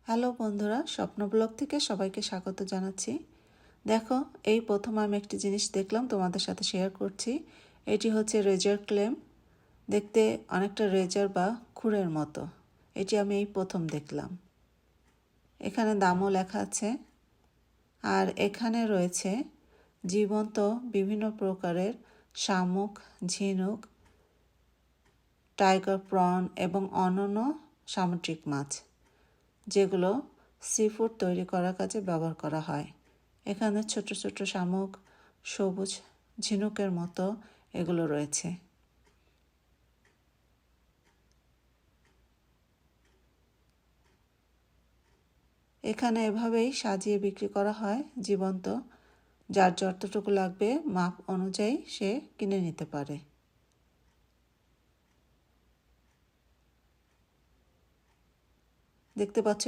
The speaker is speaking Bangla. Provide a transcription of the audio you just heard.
হ্যালো বন্ধুরা, স্বপ্ন ব্লগ থেকে সবাইকে স্বাগত জানাচ্ছি। দেখো, এই প্রথম আমি একটি জিনিস দেখলাম, তোমাদের সাথে শেয়ার করছি। এটি হচ্ছে রেজার ক্লেম। দেখতে অনেকটা রেজার বা খুরের মতো। এটি আমি এই প্রথম দেখলাম। এখানে দামও লেখা আছে। আর এখানে রয়েছে জীবন্ত বিভিন্ন প্রকারের শামুক, ঝিনুক, টাইগার প্রন এবং অন্যান্য সামুদ্রিক মাছ, যেগুলো সি ফুড তৈরি করার কাজে ব্যবহার করা হয়। এখানে ছোট ছোট শামুক, সবুজ ঝিনুকের মতো এগুলো রয়েছে। এখানে এভাবেই সাজিয়ে বিক্রি করা হয় জীবন্ত। যার যতটুকু লাগবে মাপ অনুযায়ী সে কিনে নিতে পারে। দেখতে পাচ্ছ